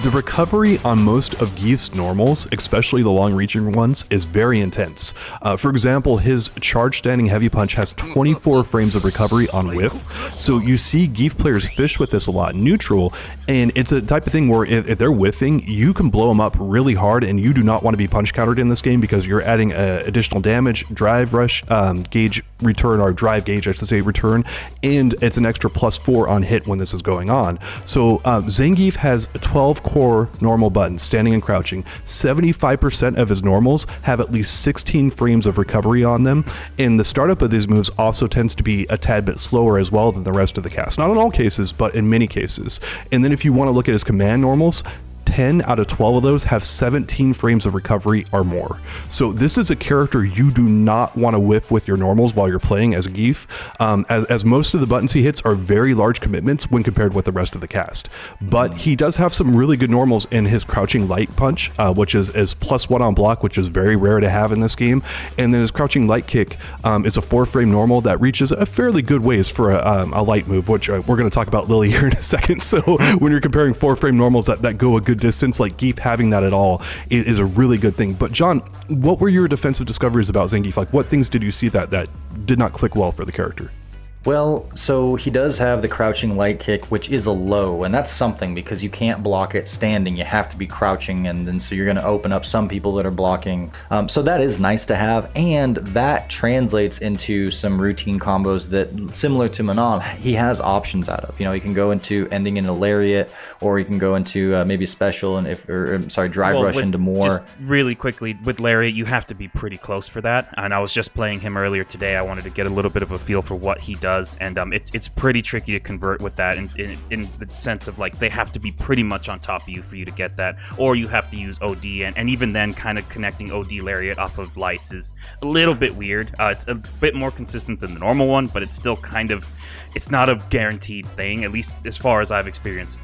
The recovery on most of Gief's normals, especially the long-reaching ones, is very intense. For example, his charge standing heavy punch has 24 frames of recovery on whiff, so you see Gief players fish with this a lot neutral, and it's a type of thing where if they're whiffing, you can blow them up really hard, and you do not want to be punch countered in this game because you're adding additional damage, drive rush gauge return, or drive gauge I should say return, and it's an extra +4 on hit when this is going on. So Zangief has 12 core normal buttons, standing and crouching. 75% of his normals have at least 16 frames of recovery on them, and the startup of these moves also tends to be a tad bit slower as well than the rest of the cast. Not in all cases, but in many cases. And then if you want to look at his command normals, 10 out of 12 of those have 17 frames of recovery or more. So this is a character you do not want to whiff with your normals while you're playing as Gief, as most of the buttons he hits are very large commitments when compared with the rest of the cast. But he does have some really good normals in his crouching light punch, which is +1 on block, which is very rare to have in this game. And then his crouching light kick is a 4-frame normal that reaches a fairly good ways for a light move, which we're going to talk about Lily here in a second. So when you're comparing 4-frame normals that go a good distance, like Gief having that at all is a really good thing. But John, what were your defensive discoveries about Zangief? Like, what things did you see that did not click well for the character? Well, so he does have the crouching light kick, which is a low, and that's something because you can't block it standing. You have to be crouching, and then so you're going to open up some people that are blocking. So that is nice to have, and that translates into some routine combos that, similar to Manon, he has options out of. You know, he can go into ending in a lariat, or he can go into maybe a special, and drive rush into more. Just really quickly, with lariat, you have to be pretty close for that, and I was just playing him earlier today. I wanted to get a little bit of a feel for what he does. And it's pretty tricky to convert with that in the sense of, like, they have to be pretty much on top of you for you to get that, or you have to use OD, and even then kind of connecting OD lariat off of lights is a little bit weird. It's a bit more consistent than the normal one, but it's still kind of, it's not a guaranteed thing, at least as far as I've experienced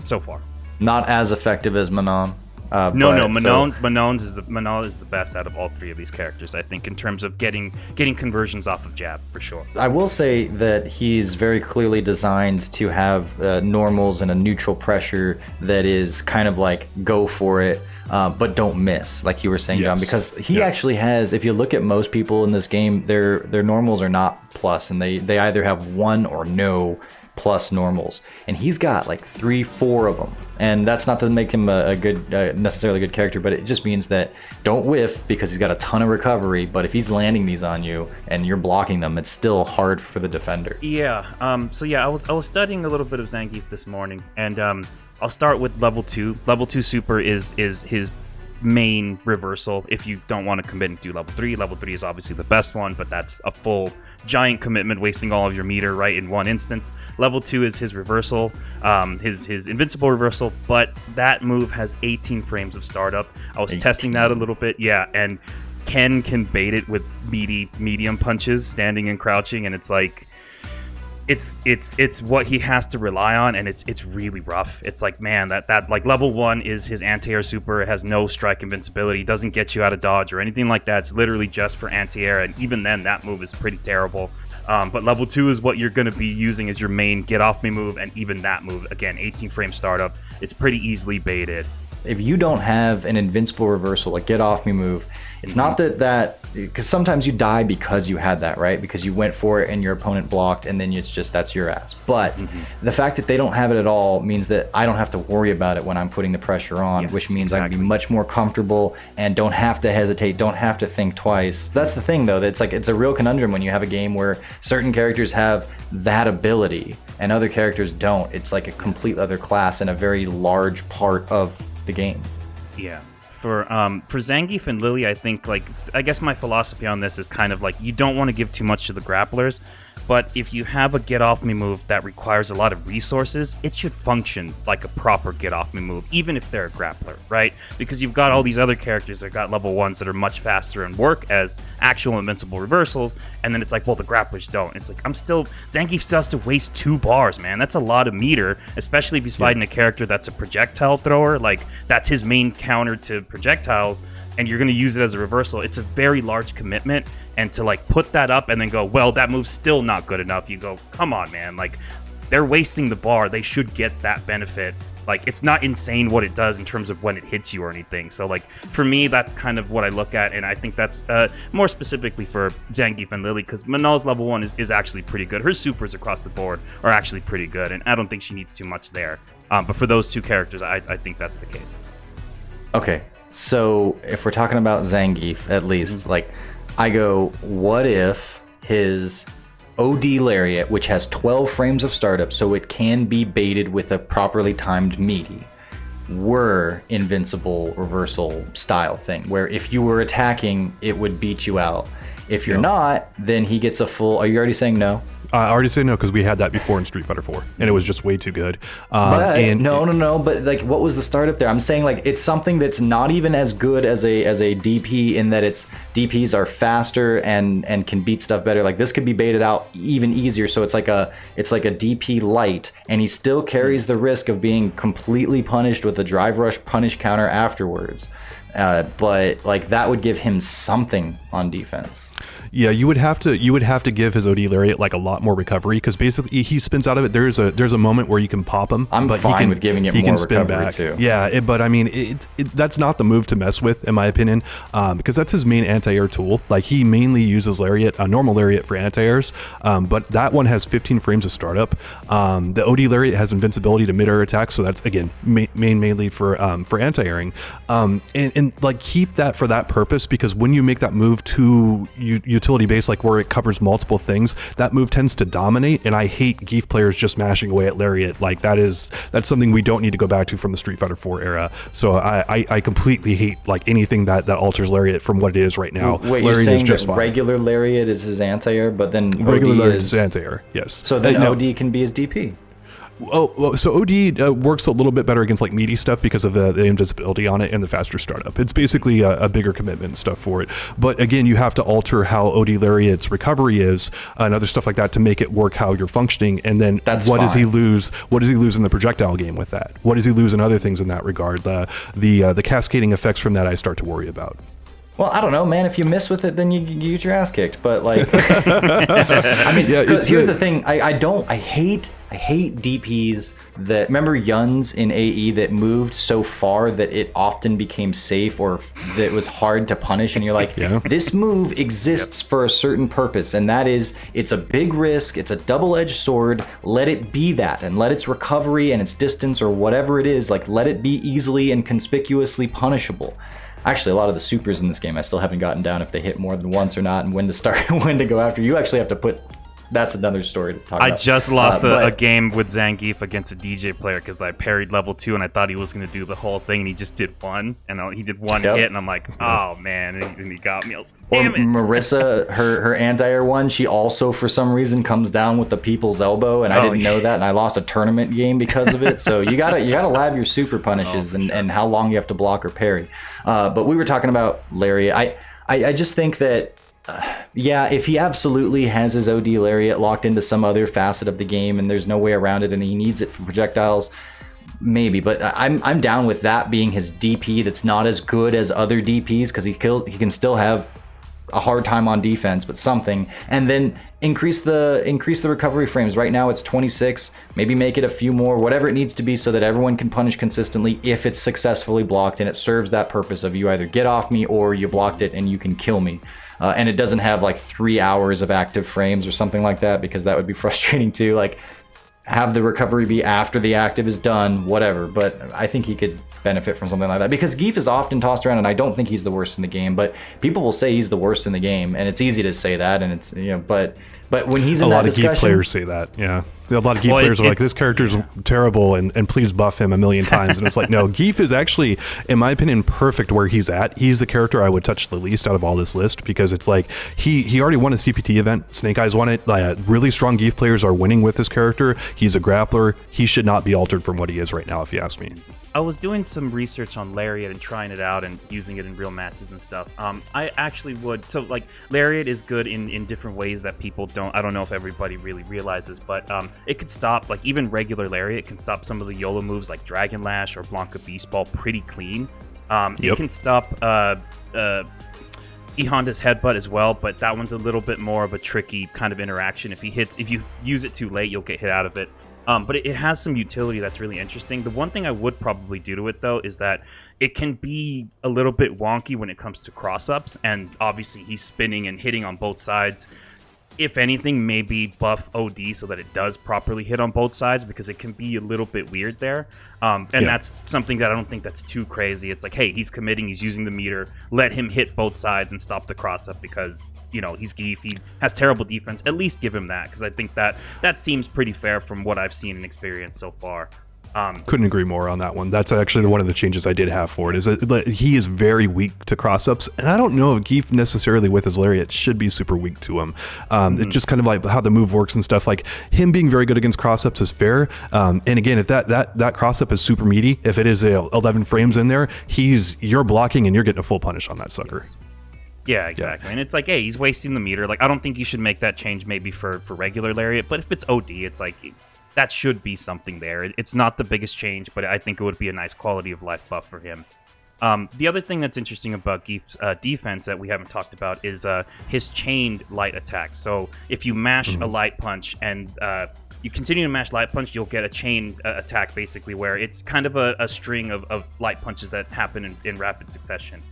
so far. Not as effective as Manon. Manon is the best out of all three of these characters, I think, in terms of getting conversions off of jab, for sure. I will say that he's very clearly designed to have normals and a neutral pressure that is kind of like go for it, but don't miss, like you were saying, John, because he actually has, if you look at most people in this game, their normals are not plus, and they either have one or no plus normals, and he's got like 3-4 of them. And that's not to make him a good, necessarily good character, but it just means that don't whiff because he's got a ton of recovery. But if he's landing these on you and you're blocking them, it's still hard for the defender. Yeah. I was studying a little bit of Zangief this morning, and I'll start with level 2. Level 2 super is his main reversal. If you don't want to commit and do level 3 is obviously the best one, but that's a full giant commitment, wasting all of your meter right in one instance. Level 2 is his reversal, his invincible reversal, but that move has 18 frames of startup. I was testing that a little bit, and Ken can bait it with medium punches, standing and crouching, and it's like, it's what he has to rely on, and it's really rough. It's like, man, that like level 1 is his anti-air super. It has no strike invincibility, doesn't get you out of dodge or anything like that. It's literally just for anti-air, and even then that move is pretty terrible. But level 2 is what you're going to be using as your main get off me move, and even that move, again, 18 frame startup, it's pretty easily baited. If you don't have an invincible reversal, a get off me move, it's not that because sometimes you die because you had that, right? Because you went for it and your opponent blocked, and then it's just, that's your ass. But the fact that they don't have it at all means that I don't have to worry about it when I'm putting the pressure on, which means I can be much more comfortable and don't have to hesitate, don't have to think twice. That's the thing, though. That's like, it's a real conundrum when you have a game where certain characters have that ability and other characters don't. It's like a complete other class and a very large part of the game. Yeah. For Zangief and Lily, I think, I guess my philosophy on this is kind of like, you don't want to give too much to the grapplers, but if you have a get off me move that requires a lot of resources, it should function like a proper get off me move, even if they're a grappler, right? Because you've got all these other characters that got level 1s that are much faster and work as actual invincible reversals, and then it's like, well, the grapplers don't. It's like, Zangief still has to waste 2 bars, man. That's a lot of meter, especially if he's fighting a character that's a projectile thrower. Like, that's his main counter to projectiles, and you're going to use it as a reversal. It's a very large commitment, and to like put that up and then go, well, that move's still not good enough. You go, come on, man. Like, they're wasting the bar. They should get that benefit. Like, it's not insane what it does in terms of when it hits you or anything. So, like, for me, that's kind of what I look at, and I think that's more specifically for Zangief and Lily, because Manal's level 1 is actually pretty good. Her supers across the board are actually pretty good, and I don't think she needs too much there. But for those two characters, I think that's the case. Okay, so if we're talking about Zangief, at least, like, I go, what if his OD Lariat, which has 12 frames of startup, so it can be baited with a properly timed meaty, were invincible reversal style thing, where if you were attacking, it would beat you out. If you're not, then he gets a full... Are you already saying no? I already say no because we had that before in Street Fighter 4, and it was just way too good. No. But like, what was the startup there? I'm saying like it's something that's not even as good as a DP in that its DPs are faster and can beat stuff better. Like this could be baited out even easier. So it's like a DP light, and he still carries the risk of being completely punished with a drive rush punish counter afterwards. But like that would give him something on defense. Yeah, you would have to give his OD Lariat like a lot more recovery because basically he spins out of it. There's a moment where you can pop him. I'm fine with giving it more recovery too. Yeah, but I mean, that's not the move to mess with in my opinion, because that's his main anti-air tool. Like he mainly uses Lariat, a normal Lariat for anti-airs, but that one has 15 frames of startup. The OD Lariat has invincibility to mid-air attacks, so that's again mainly for anti-airing, and like keep that for that purpose because when you make that move to utility base, like where it covers multiple things, that move tends to dominate, and I hate Geef players just mashing away at Lariat. Like that's something we don't need to go back to from the Street Fighter 4 era. So I completely hate like anything that alters Lariat from what it is right now. Wait, Lariat you're saying is just that fine. Regular Lariat is his anti-air, but then Regular OD Lariat is anti-air, yes. So then OD can be his DP. So OD works a little bit better against like meaty stuff because of the invincibility on it and the faster startup. It's basically a bigger commitment and stuff for it. But again, you have to alter how OD Lariat's recovery is and other stuff like that to make it work how you're functioning. And then does he lose? What does he lose in the projectile game with that? What does he lose in other things in that regard? The cascading effects from that I start to worry about. Well, I don't know, man. If you miss with it, then you get your ass kicked. But like, I mean, here's the thing. I hate DPs that, remember Yuns in AE that moved so far that it often became safe or that it was hard to punish. And you're like, this move exists for a certain purpose. And that is, it's a big risk. It's a double-edged sword. Let it be that, and let its recovery and its distance or whatever it is, like let it be easily and conspicuously punishable. Actually, a lot of the supers in this game, I still haven't gotten down if they hit more than once or not, and when to start, when to go after. You actually have to put. That's another story to talk about. I just lost a game with Zangief against a DJ player because I parried level 2 and I thought he was going to do the whole thing, and he just did one, and he did one hit, and I'm like, oh man, and he got me. I was like, damn it. Marissa, her anti-air one, she also for some reason comes down with the people's elbow, and I didn't know that, and I lost a tournament game because of it. So you gotta lab your super punishes and how long you have to block or parry. But we were talking about Lariat. I just think that. If he absolutely has his OD Lariat locked into some other facet of the game and there's no way around it and he needs it for projectiles, maybe. But I'm down with that being his DP that's not as good as other DPs because he can still have a hard time on defense, but something. And then increase the recovery frames. Right now it's 26. Maybe make it a few more, whatever it needs to be, so that everyone can punish consistently if it's successfully blocked and it serves that purpose of you either get off me or you blocked it and you can kill me. And it doesn't have like 3 hours of active frames or something like that, because that would be frustrating too. Like, have the recovery be after the active is done, whatever. But I think he could benefit from something like that, because Geef is often tossed around, and I don't think he's the worst in the game, but people will say he's the worst in the game, and it's easy to say that, and it's, but when he's in that discussion, a lot of Geef players say that, yeah. A lot of Geef players are like, this character's terrible and please buff him a million times. And it's like, no, Geef is actually, in my opinion, perfect where he's at. He's the character I would touch the least out of all this list, because it's like, he already won a CPT event. Snake Eyes won it. Really strong Geef players are winning with this character. He's a grappler. He should not be altered from what he is right now, if you ask me. I was doing some research on Lariat and trying it out and using it in real matches and stuff. I actually would. So, like, Lariat is good in different ways that people don't. I don't know if everybody really realizes, but it could stop, like, even regular Lariat can stop some of the YOLO moves like Dragon Lash or Blanca Beast Ball pretty clean. It can stop E-Honda's Headbutt as well, but that one's a little bit more of a tricky kind of interaction. If you use it too late, you'll get hit out of it. But it has some utility that's really interesting. The one thing I would probably do to it, though, is that it can be a little bit wonky when it comes to cross-ups, and obviously he's spinning and hitting on both sides. If anything, maybe buff OD so that it does properly hit on both sides, because it can be a little bit weird there. That's something that I don't think that's too crazy. It's like, hey, he's committing, he's using the meter, let him hit both sides and stop the cross-up because, you know, he's Geef, he has terrible defense. At least give him that, because I think that seems pretty fair from what I've seen and experienced so far. Couldn't agree more on that one. That's actually one of the changes I did have for it, is that he is very weak to cross-ups, and I don't know if Geef necessarily with his lariat should be super weak to him. It's just kind of like how the move works and stuff. Like, him being very good against cross-ups is fair, and again, if that cross-up is super meaty, if it is 11 frames in there, you're blocking and you're getting a full punish on that sucker. Yes. Yeah, exactly. Yeah. And it's like, hey, he's wasting the meter. Like, I don't think you should make that change maybe for regular lariat, but if it's OD, it's like, that should be something there. It's not the biggest change, but I think it would be a nice quality of life buff for him. The other thing that's interesting about Geef's defense that we haven't talked about is his chained light attacks. So if you mash a light punch and you continue to mash light punch, you'll get a chain attack, basically, where it's kind of a string of light punches that happen in rapid succession.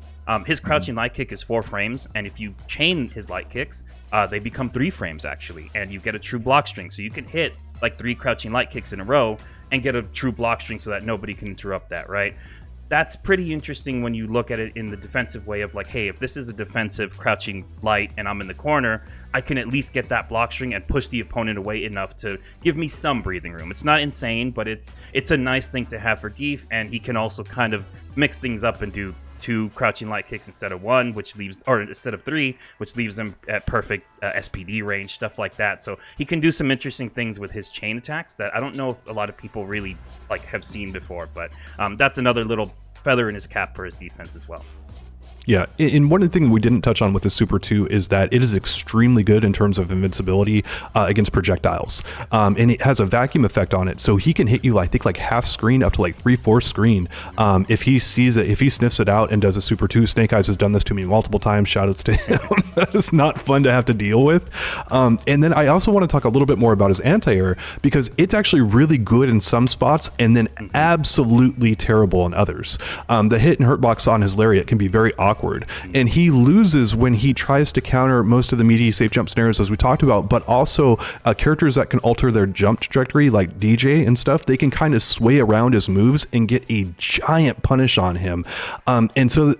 His crouching light kick is 4 frames, and if you chain his light kicks, they become 3 frames, actually, and you get a true block string. So you can hit like 3 crouching light kicks in a row and get a true block string so that nobody can interrupt that, right? That's pretty interesting when you look at it in the defensive way of like, hey, if this is a defensive crouching light and I'm in the corner, I can at least get that block string and push the opponent away enough to give me some breathing room. It's not insane, but it's a nice thing to have for Geef, and he can also kind of mix things up and do 2 crouching light kicks instead of 1, instead of 3, which leaves him at perfect SPD range, stuff like that. So he can do some interesting things with his chain attacks that I don't know if a lot of people really have seen before, but that's another little feather in his cap for his defense as well. Yeah, and one of the things we didn't touch on with the Super 2 is that it is extremely good in terms of invincibility against projectiles. And it has a vacuum effect on it, so he can hit you, I think, like half screen up to like 3/4 screen. If he sees it, if he sniffs it out and does a Super 2, Snake Eyes has done this to me multiple times, shoutouts to him. That is not fun to have to deal with. And then I also want to talk a little bit more about his anti-air, because it's actually really good in some spots and then absolutely terrible in others. The hit and hurt box on his lariat can be very awkward, and he loses when he tries to counter most of the meaty safe jump snares, as we talked about, but also characters that can alter their jump trajectory, like DJ and stuff, they can kind of sway around his moves and get a giant punish on him. And so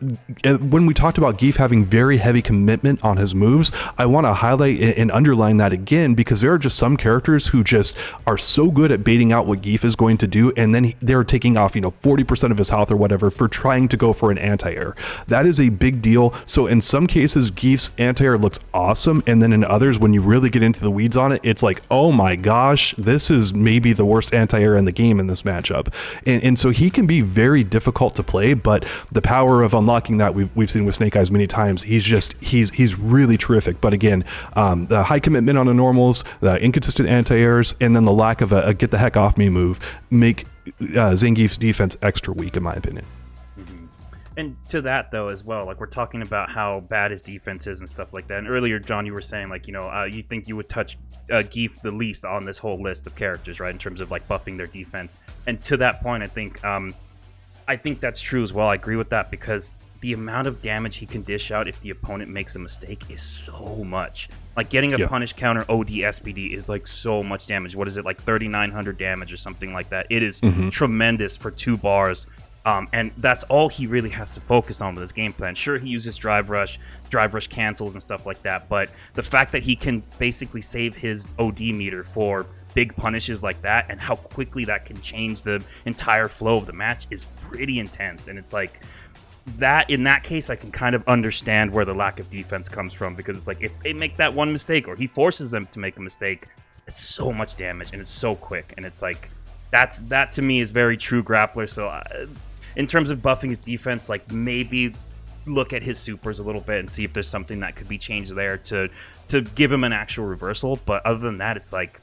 when we talked about Geef having very heavy commitment on his moves, I want to highlight and underline that again, because there are just some characters who just are so good at baiting out what Geef is going to do, and then they're taking off 40% of his health or whatever for trying to go for an anti-air. That is a big deal. So in some cases, Geef's anti-air looks awesome, and then in others, when you really get into the weeds on it, it's like, oh my gosh, this is maybe the worst anti-air in the game in this matchup. And so he can be very difficult to play, but the power of unlocking that we've seen with Snake Eyes many times. He's really terrific. But again, the high commitment on the normals, the inconsistent anti-airs, and then the lack of a get the heck off me move make Zangief's defense extra weak, in my opinion. And to that, though, as well, like, we're talking about how bad his defense is and stuff like that. And earlier, John, you were saying, like, you think you would touch Geef the least on this whole list of characters, right, in terms of, like, buffing their defense. And to that point, I think that's true as well. I agree with that, because the amount of damage he can dish out if the opponent makes a mistake is so much. Like, getting a punish counter OD SPD is, like, so much damage. What is it, like 3,900 damage or something like that? It is tremendous for 2 bars. And that's all he really has to focus on with his game plan. Sure, he uses drive rush cancels and stuff like that, but the fact that he can basically save his OD meter for big punishes like that, and how quickly that can change the entire flow of the match, is pretty intense. And it's like, that in that case, I can kind of understand where the lack of defense comes from, because it's like, if they make that one mistake, or he forces them to make a mistake, it's so much damage and it's so quick. And it's like, that to me is very true grappler. So in terms of buffing his defense, like, maybe look at his supers a little bit and see if there's something that could be changed there to give him an actual reversal. But other than that, it's like,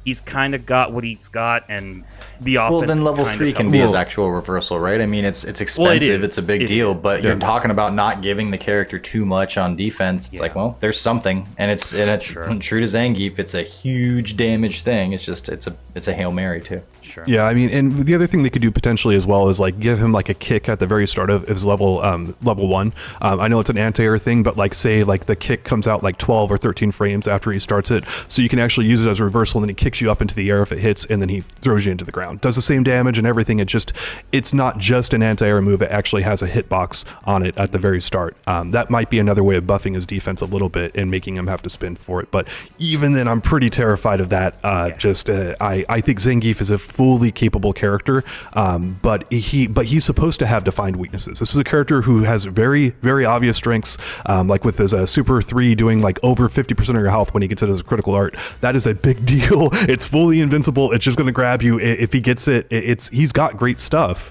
he's kind of got what he's got, and the offense. Well, then level kind 3 of can comes be up. his actual reversal, right? I mean, it's expensive, it's a big deal, but you're talking about not giving the character too much on defense. It's like, well, there's something, and it's true to Zangief. It's a huge damage thing. It's just it's a Hail Mary too. Sure. Yeah, I mean, and the other thing they could do potentially as well is like give him like a kick at the very start of his level 1. I know it's an anti-air thing, but like say like the kick comes out like 12 or 13 frames after he starts it, so you can actually use it as a reversal, and then he kicks you up into the air if it hits, and then he throws you into the ground. Does the same damage and everything. It's not just an anti-air move. It actually has a hitbox on it at the very start. That might be another way of buffing his defense a little bit and making him have to spin for it. But even then, I'm pretty terrified of that. I think Zangief is a fully capable character, but he's supposed to have defined weaknesses. This is a character who has very, very obvious strengths, like with his Super 3 doing like over 50% of your health when he gets it as a critical art. That is a big deal. It's fully invincible. It's just going to grab you. If he gets it, he's got great stuff.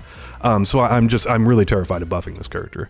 So I'm really terrified of buffing this character.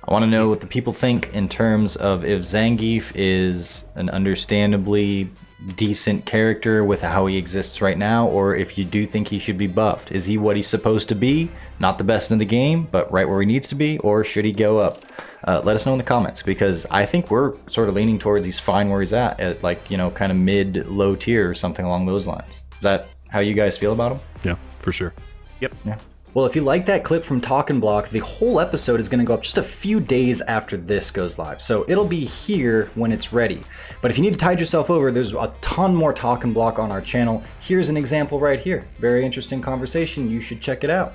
I want to know what the people think in terms of if Zangief is an understandably decent character with how he exists right now, or if you do think he should be buffed. Is he what he's supposed to be? Not the best in the game, but right where he needs to be, or should he go up? Let us know in the comments, because I think we're sort of leaning towards he's fine where he's at like, kind of mid-low tier or something along those lines. Is that how you guys feel about him? Yeah, for sure. Yep. Yeah. Well, if you like that clip from Talkin' Block, the whole episode is going to go up just a few days after this goes live. So it'll be here when it's ready. But if you need to tide yourself over, there's a ton more Talkin' Block on our channel. Here's an example right here. Very interesting conversation. You should check it out.